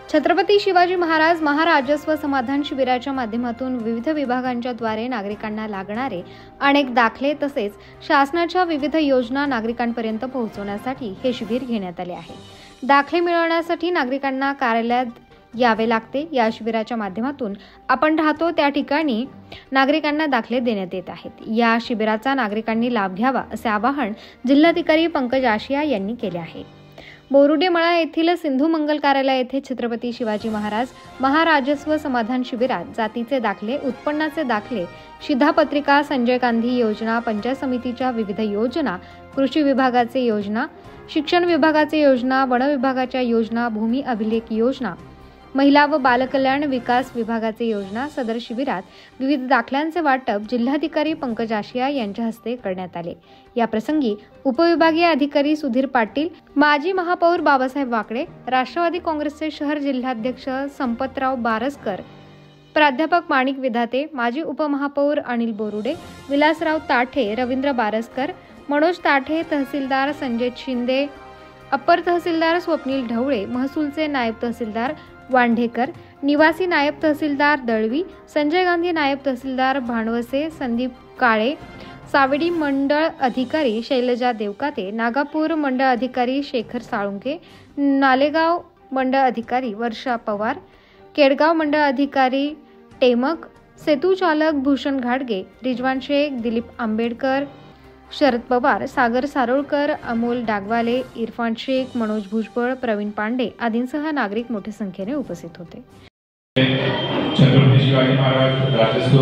छत्रपती शिवाजी महाराज महाराजस्व समाधान शिबिराच्या माध्यमातून विविध विभागांच्या द्वारे नागरिकांना लागणारे अनेक दाखले तसेच शासनाच्या विविध योजना नागरिकांपर्यंत पोहोचवण्यासाठी हे शिबिर घेण्यात आले आहे। दाखले मिळवण्यासाठी नागरिकांना कार्यालयात यावे लागते। या शिबिराच्या माध्यमातून आपण राहतो त्या ठिकाणी नागरिकांना दाखले देण्यात येत आहेत। या शिबिराचा नागरिकांनी लाभ घ्यावा असे आवाहन जिल्हाधिकारी पंकज आशिया यांनी केले आहे। बोरुडे मळा येथील सिंधू मंगल कार्यालय येथे छत्रपती शिवाजी महाराज महाराजस्व समाधान शिबिरात जातीचे दाखले, उत्पन्नाचे दाखले, शिधापत्रिका, संजय गांधी योजना, पंचायत समितीच्या विविध योजना, कृषी विभागाचे योजना, शिक्षण विभागाचे योजना, वन विभागाच्या योजना, भूमी अभिलेख योजना, महिला व बालकल्याण विकास विभागाचे योजना सदर शिबिरात विविध दाखल्यांचे वाटप जिल्हाधिकारी पंकज आशिया यांच्या हस्ते करण्यात आले। या प्रसंगी उपविभागीय अधिकारी सुधीर पाटील, माजी महापौर बाबासाहेब वाकडे, राष्ट्रवादी काँग्रेसचे शहर जिल्हाध्यक्ष संपतराव बारसकर, प्राध्यापक माणिक विधाते, माजी उपमहापौर अनिल बोरुडे, विलासराव ताठे, रवींद्र बारसकर, मनोज ताठे, तहसीलदार संजय शिंदे, अप्पर तहसीलदार स्वप्नील ढवळे, महसूलचे नायब तहसीलदार वांढेकर, निवासी नायब तहसीलदार दळवी, संजय गांधी नायब तहसीलदार भानवसे, संदीप काळे, सावेडी मंडळ अधिकारी शैलजा देवकाते, नागापूर मंडळ अधिकारी शेखर साळुंके, नालेगाव मंडळ अधिकारी वर्षा पवार, केडगाव मंडळ अधिकारी टेमक, सेतू चालक भूषण घाडगे, रिजवान शेख, दिलीप आंबेडकर, शरद पवार, सागर सारोळकर, अमोल डागवाले, इरफान शेख, मनोज भुजबळ, प्रवीण पांडे आदींसह नागरिक मोठ्या संख्येने उपस्थित होते। छत्रपती शिवाजी महाराज राजस्व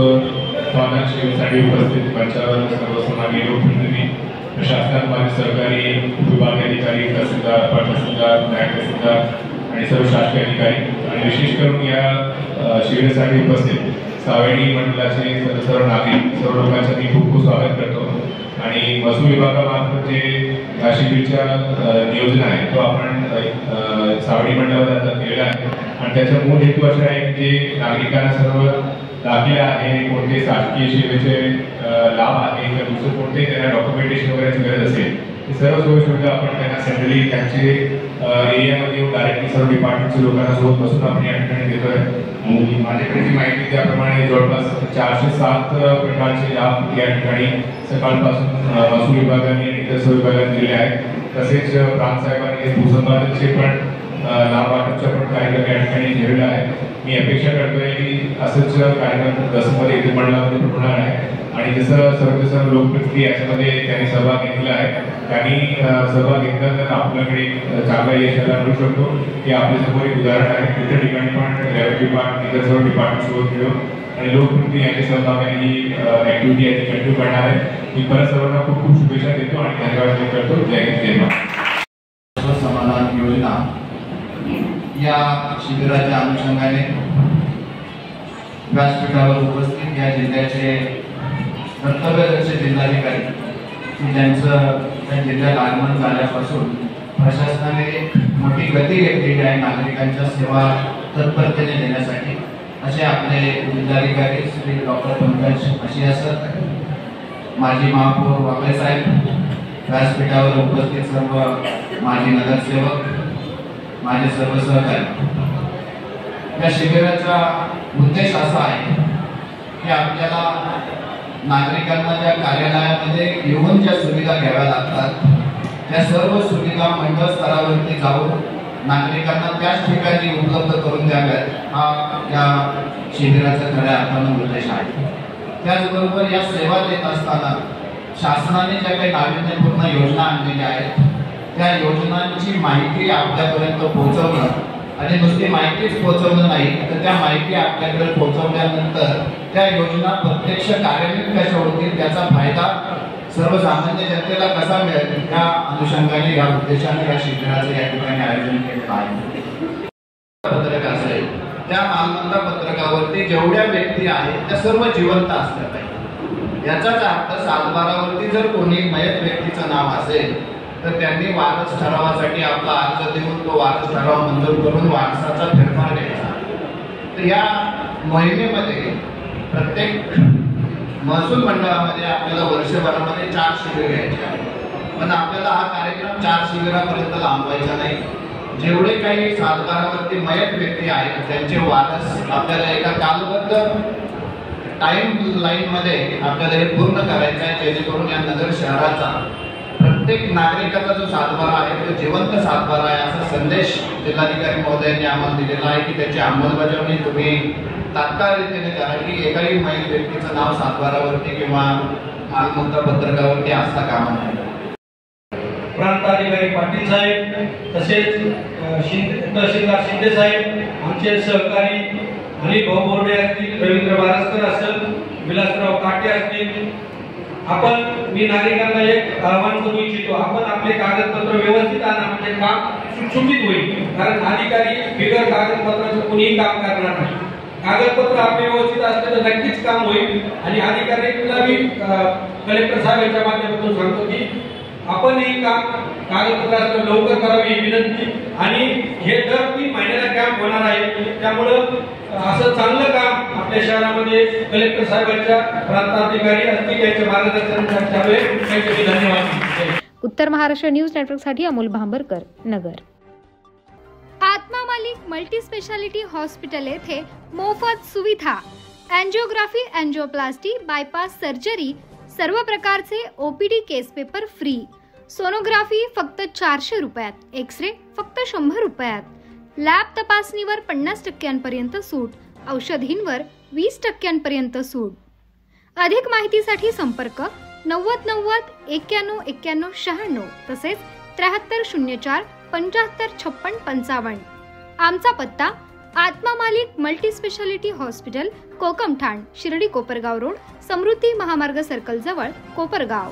समाधान शिबिरासाठी उपस्थित पंचावन्न सर्वसमावेश लोकप्रतिनिधी, प्रशासन, माजी सरकारी विभागीय अधिकारी, तहसीलदार, तहसीलदार, नायब तहसीलदार आणि सर्व शासकीय अधिकारी आणि विशेष करून या शिबिरासाठी उपस्थित सावेडी मंडळाचे सर्व नागरिक, सर्व लोकांचे मी खूप खूप स्वागत करतो। आणि महसूल विभागामार्फत जे या शिबिरच्या नियोजन आहे तो आपण सावडी मंडळात केलेला आहे आणि त्याचा मूळ हेतू असा आहे की जे नागरिकांना सर्व दाखले आहे, कोणते शासकीय सेवेचे लाभ आहे किंवा दुसरं कोणते त्यांना डॉक्युमेंटेशन वगैरेची गरज असेल ते सर्व सोयीसुविधा आपण त्यांना सेंट्रली त्यांचे एरियामध्ये येऊन डायरेक्टली सर्व डिपार्टमेंटच्या लोकांना सोबत बसून आपण या ठिकाणी देतोय। आणि माझ्याकडे जी माहिती त्याप्रमाणे जवळपास 407 प्रकारचे लाभ या ठिकाणी सकाळपासून महसूल विभागाने आणि इतर सर्व विभागाने दिले आहेत। तसेच प्रांतसाहेबांनी भूसंपादनचे पण लाभ वाटपचा पण कार्यक्रम या ठिकाणी ठेवलेला आहे। मी अपेक्षा करतोय की असंच कार्यक्रम दसमध्ये इथे मंडळामध्ये होणार आहे आणि जसं सर्व लोकप्रतिनिधी याच्यामध्ये त्यांनी सहभाग घेतला आहे, त्यांनी सहभाग घेतला तर आपल्याकडे चांगला यश मिळू शकतो। हे आपल्यासमोर एक उदाहरण आहे। इतर ठिकाणी पण रेव्हेन्यू डिपार्टमेंट, इतर सर्व डिपार्टमेंट सोबत मिळून आणि लोकप्रतिनिधी यांच्या सहभागाने ही ऍक्टिव्हिटी आहे कंटिन्यू करणार आहे। मी परत सर्वांना खूप खूप शुभेच्छा देतो आणि धन्यवाद करतो। जय हिंद, जय महाराष्ट्र। समाधान योजना या शिबिराच्या अनुषंगाने व्यासपीठावर उपस्थित या जिल्ह्याचे कर्तव्यदक्ष जिल्हाधिकारी ज्यांचं जिल्ह्यात आगमन झाल्यापासून प्रशासनाने मोठी गती घेतलेली आहे नागरिकांच्या सेवा तत्परतेने देण्यासाठी, असे आपले जिल्हाधिकारी श्री डॉक्टर पंकज आशिया सर, माजी महापौर वाकडे साहेब, व्यासपीठावर उपस्थित सर्व माजी नगरसेवक, माझे सर्व सहकारी। या शिबिराचा उद्देश असा आहे की आपल्याला नागरिकांना ज्या कार्यालयामध्ये येऊन ज्या सुविधा घ्याव्या लागतात त्या सर्व सुविधा मंडळ स्तरावरती जाऊन नागरिकांना त्याच ठिकाणी उपलब्ध करून द्याव्यात, हा या शिबिराचा खऱ्या अर्थाने उद्देश आहे। त्याचबरोबर या सेवा देत असताना शासनाने ज्या काही नाविन्यपूर्ण योजना आणलेल्या आहेत त्या योजनांची माहिती आपल्यापर्यंत पोहोचवणं आणि नुसती माहितीच पोहोचवणं नाही तर त्या माहिती आपल्याकडे पोहोचवल्यानंतर त्या योजना प्रत्यक्ष कार्यान्वित कशा होतील, त्याचा फायदा सर्वसामान्य जनतेला कसा मिळेल, या अनुषंगाने या उद्देशाने या शिबिराचं या ठिकाणी आयोजन केलेलं आहे। पत्रक असेल त्या मालमत्ता पत्रकावरती जेवढ्या व्यक्ती आहेत त्या सर्व जिवंत असल्या पाहिजे। याचाच अर्थ सातबारावरती जर कोणी मयत व्यक्तीचं नाव असेल तर त्यांनी वारस ठरावासाठी आपला अर्ज देऊन तो वारस ठराव मंजूर करून वारसाचा फेरफार घ्यायचा। तर या मोहिमेमध्ये प्रत्येक महसूल मंडळामध्ये आपल्याला वर्षभरामध्ये 4 शिबिर घ्यायचे आहेत, पण आपल्याला हा कार्यक्रम 4 शिबिरापर्यंत लांबवायचा नाही। जेवढे काही सातबारावरती मयत व्यक्ती आहेत त्यांचे वारस आपल्याला एका कालबद्ध टाइम लाईन मध्ये आपल्याला हे पूर्ण करायचं आहे, जेणेकरून या नगर शहराचा प्रत्येक नागरिकाचा जो सातबारा आहे तो जिवंत सातबारा आहे असा संदेश जिल्हाधिकारी महोदयांनी आम्हाला दिलेला आहे की त्याची अंमलबजावणी तुम्ही तात्काळ रीतीने करा की एकाही मयत व्यक्तीचं नाव सातबारावरती किंवा मालमत्ता पत्रकावरती असता कामा नये. प्रांताधिकारी पाटील साहेब तसेच तहसीलदार शिंदे साहेब, आमचे सहकारी अनिल भाऊ बोर्डे असतील, रवींद्र बारसकर असेल, विलासराव काटे असतील, मी नागरिकांना एक आवाहन करू इच्छितो, आपण आपले कागदपत्र व्यवस्थित आणा, म्हणजे काम सुटसुटीत होईल. कारण अधिकारी बिगर कागदपत्राचं कुणीही काम करणार नाही. कागदपत्र आपले व्यवस्थित असले तर नक्कीच काम होईल. आणि अधिकाऱ्यांना मी कलेक्टर साहेबांच्या माध्यमातून सांगतो की आपण हे काम कागदपत्राचं लवकर करावी ही विनंती. आणि हे दर 3 महिन्याला कॅम्प होणार आहे, त्यामुळं असं चांगलं काम आपल्या शहरामध्ये कलेक्टर साहेबांच्या प्रांताधिकारी असतील यांच्या मार्गदर्शनाखाली चालू आहे. त्यांचे धन्यवाद. उत्तर महाराष्ट्र न्यूज नेटवर्कसाठी अमोल भांबरकर, नगर. आत्मा मालिक मल्टी स्पेशालिटी हॉस्पिटल येथे मोफत सुविधा, एंजिओग्राफी, एंजिओप्लास्टी, बायपास सर्जरी, सर्व प्रकारचे ओपीडी केस पेपर फ्री, सोनोग्राफी फक्त 400 रुपयात, एक्सरे फक्त 100 रुपयात, लॅब तपासणीवर 50% सूट, औषधींवर 20% सूट. अधिक माहितीसाठी संपर्क 90 90 91 91 96 तसेच 7304 75 56 55. आमचा पत्ता Atma Malik multi speciality hospital, Kokamthan, Shirdi Kopargaon road, Samruddhi Mahamarg circle जवळ, कोपरगाव.